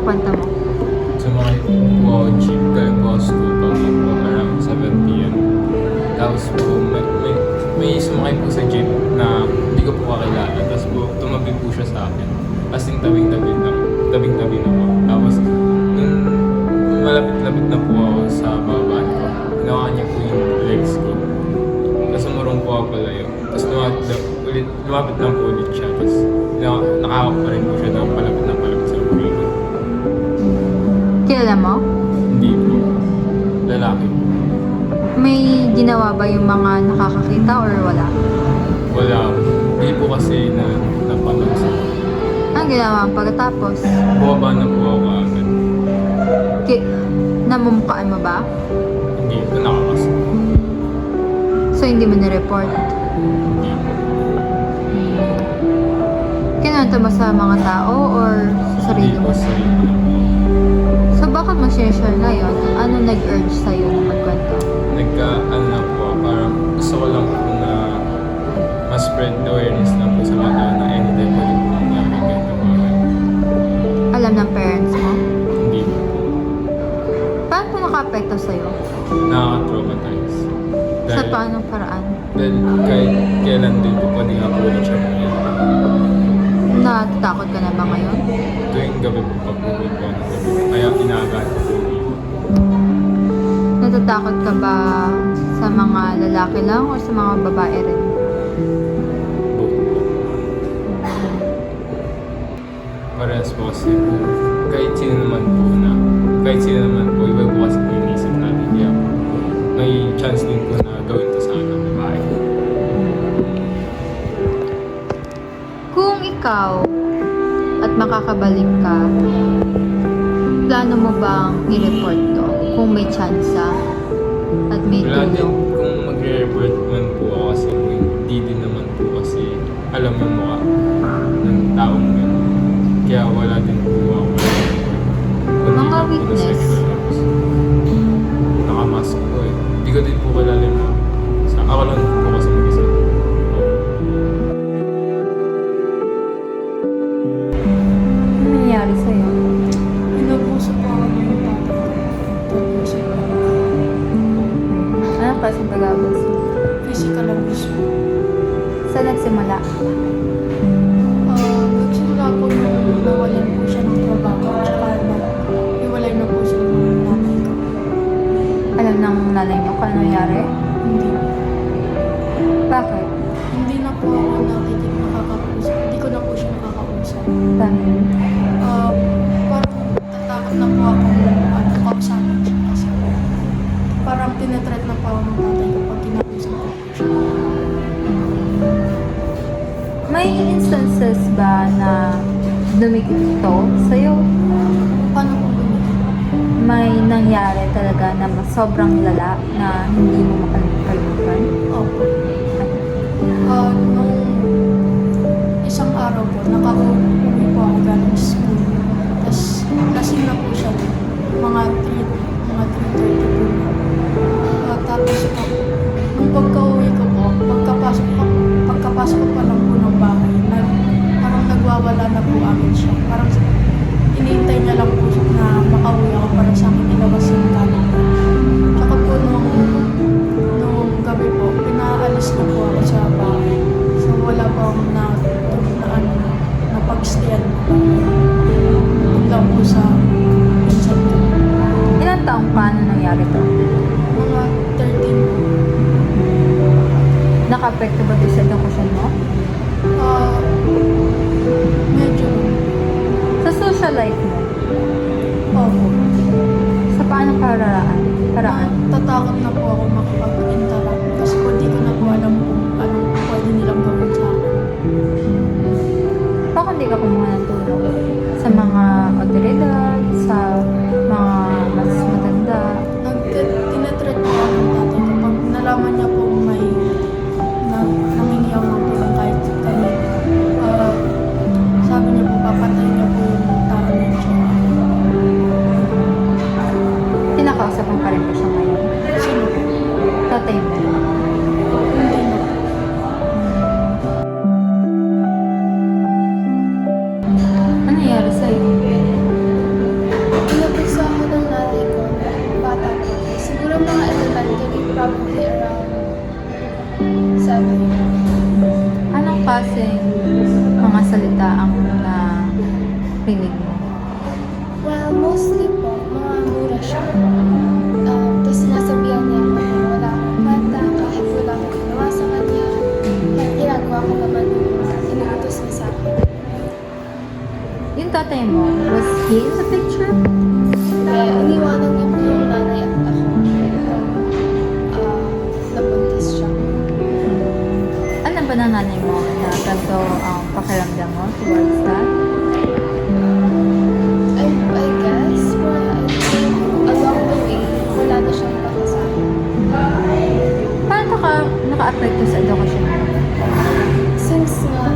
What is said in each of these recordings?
kwenta mo? Sumakay po ako jeep, galing po ako school pa po around 7 p.m. Tapos po may sumakay po sa jeep na hindi ko po kakilala. Tapos po tumabi po siya sa akin. As in tabing-tabi na po. Tapos nung malapit-lapit na po ako sa babaan ko, hinawakan niya po yung legs ko. Tapos umurong po ako palayo. Tapos lumapit lang po ulit siya. Tapos nakahawak pa rin po siya na palapit sa ulo ko. Kilala mo? Hindi po. Lalaki po. May ginawa ba yung mga nakakakita or wala? Wala. Hindi po kasi napanood sa Anong ginawa ang pagkatapos? bumaba na po ako agad. Namumukhaan mo ba? Hindi po nakakasa. So hindi mo nireport? Hindi po. Kinanta mo sa mga tao or sa sarili Hindi mo? po sarili lang po. So bakit mo share ngayon? Ano nag-urge sa'yo na magkwento? Na po, parang gusto ko lang po na ma-spread awareness lang po sa mga tao na anytime pwede po nangyari ganyan mga. Alam ng parents mo? Hindi po. Paano po naka-apekto sa'yo? Nakaka-traumatize. Sa paanong paraan? Dahil kahit kailan din po pwede nga po ulit siya mangyari. Natatakot ka na ba ngayon? Tuwing gabi po pag-uwi po ng gabi. Kaya inaagahan ko po uwi. Natatakot ka ba sa mga lalaki lang o sa mga babae rin? Parehas po kasi kahit sino naman po, iba po kasi po yung isip natin. Kaya may chance din po na gawin to sa akin babae. Kung ikaw at makakabalik ka, plano mo bang i-report to kung may chance at may Wala din tulong? kung magre-report man po ako kasi hindi din naman po kasi alam yung mukha ng taong yun. Kaya wala din po ako Mga witness? Nakamask po eh. Hindi ko din po kilala yung mga. Ako lang po kasi mag-isa. Ano nangyari sa'yo? Pinapuso po ako ng tatay ko. Ano klaseng pag-abos? Physical abuse po. Saan nagsimula? Nagsimula po nung nawalan po siya ng trabaho. Tsaka iwalay na po siya ng nanay ko. Alam ng nanay mo kung ano nangyari? Hindi. Bakit? Hindi na po ako nakakausap. Hindi ko na po siya nakakausap. Dahil? Parang tatakot na po ako kausapin siya kasi parang tinatreat na po ako ng tatay ko pag kinausap ko po siya. May instances ba na dumikit ito sa'yo? Paano po gumito? May nangyari talaga na sobrang lala na hindi mo makalimutan? Opo. Nung isang araw po, nakauwi po ako galing school. Tapos, lasing na po siya. Mga 3:30 po. Tapos po, nung pagka-uwi ko po, pagkapasok ko pa lang po ng bahay, parang nagwawala na po agad siya. Parang iniintay niya lang po siya na makauwi ako para sa akin ilabas yung gamit ko. Tsaka po nung gabi po, pinaalis na po ako sa bahay. So wala pa akong napag-stayan. Yun lang po sa pinsan ko. Ilang taong pa na nangyari to? Mga 13 po. Naka-apekto ba ito sa edukasyon mo? Medyo. Sa social life mo? Opo. Sa paanong paraan? Tatakot na po ako makipag-interact kasi po di ko na po alam kung anong pwede nilang gawin sa akin. Bakit hindi ka kumuha ng tulong? Sa mga otoridad, sa mga mas matanda? Tinatreat po ako ng tatay ko. Pag nalaman niya po may namingi ako ng tulong kahit kanina. Sabi niya po, papatay niya po yung tao na siya. Kinakausap mo pa rin ba siya ngayon? Sino po? Anong klaseng mga salita ang narinig mo? Well, mostly po, mga mura siya. Tapos sinasabihan niya ako na wala akong bata, kahit wala akong ginawa sa kanya. Kahit ginagawa ko naman yung inuutos niya sa akin. Yung tatay mo, was he in the picture? Kaya iniwanan niya po yung nanay at ako. Nabuntis siya. Alam ba ng nanay mo na ganito ang pakiramdam mo towards that? I guess, well, I think along the way, wala na siyang nakasabi. Paano ka naka-apekto sa edukasyon mo? Since nga,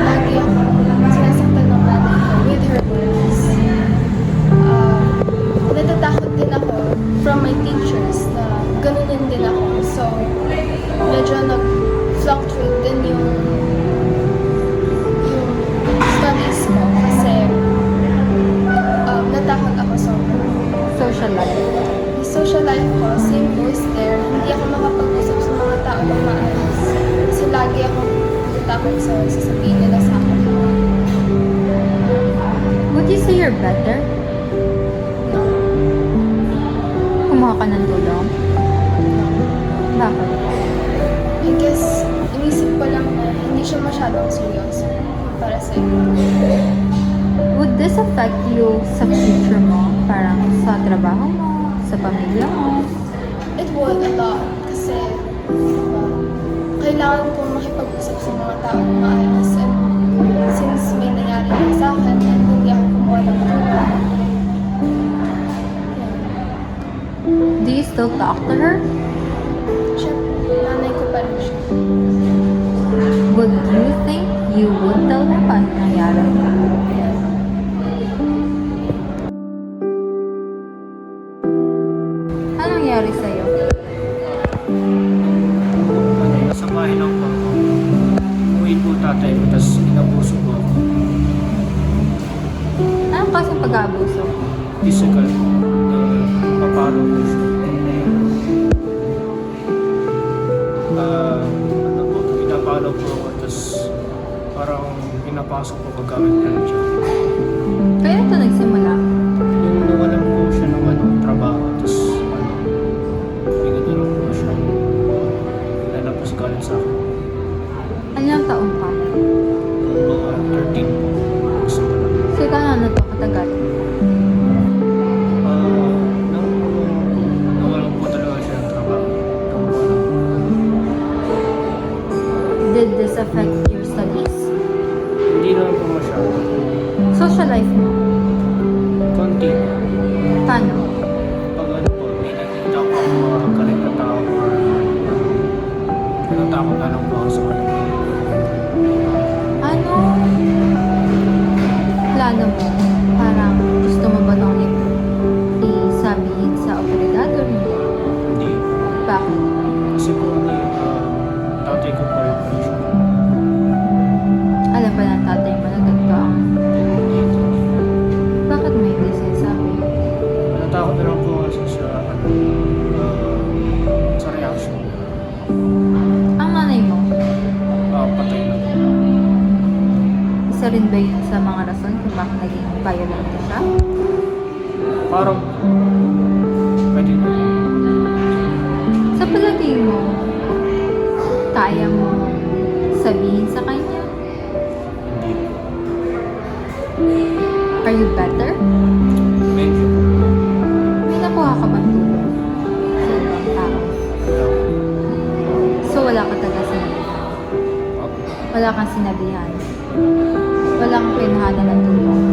lagi ako sinasaktan ng nanay ko with her words, natatakot din ako from my teachers na ganunin din ako. So, medyo nag-fluctuate din yung studies ko kasi natakot ako sobrang. Social life. Yung social life ko, same goes there. Hindi ako makapag-usap sa mga tao ng maayos. Kasi lagi ako natakot sa sasabihin nila sa akin. Would you say you're better? No. Kumuha ka ng tulong? Bakit? I guess, inisip ko lang na hindi siya masyadong seryoso para sa Would this affect you sa future mo? Parang sa trabaho mo? Sa pamilya mo? It would a lot kasi kailangan ko makipag-usap sa mga tao na maayos and since may nangyari na sa akin and hindi ako kumuha ng tulong. Do you still talk to her? Siyempre, nanay ko pa rin siya. Would you think you would tell her paano nangyari? Anong nangyari sa'yo? Sa bahay lang po ako. Umuwi po tatay ko, tapos inabuso po ako. Anong klaseng pag-aabuso? Physical po. Papalo po siya. Ano po, pinapalo po ako, tapos parang pinapasok po paggamit ng siya. Kaya ito nagsimula. Yung nawalan po siya ng trabaho, tapos pinatulang po siya. Lalapos galit sa akin. Ilang taon ka? Yung mga 13 po. Gusto ko lang. So, kano na to katagal? Nang nawalan po talaga siya ng trabaho. Nang wala po. Did this affect your studies? Hindi naman po masyado. Social life mo? Konti. Paano? Pag ano po, may nakikita ko ang mga galit na tao or natakot na lang po ako sa kanila. Ano? Plano mo? Parang gusto mo ba nung isabihin sa otoridad o hindi? Hindi. Bakit? Kasi po, tatay ko po yung siya. Alam ba ng tatay mo na ganito ang... Hindi. Bakit may hindi sinasabi? Natakot na lang po kasi sa reaction. Ang nanay mo, Patay na po. isa rin ba yun sa mga rason kung bakit naging violent ka siya? Parang, pwede na. Sa palagay mo, kaya mo sabihin sa kanya? Hindi. Are you better? Medyo. May nakuha ka bang tulong sa ibang tao? So wala ka talaga sinabihan? Wala kang sinabihan? Wala kang pinuhanan ng tulong?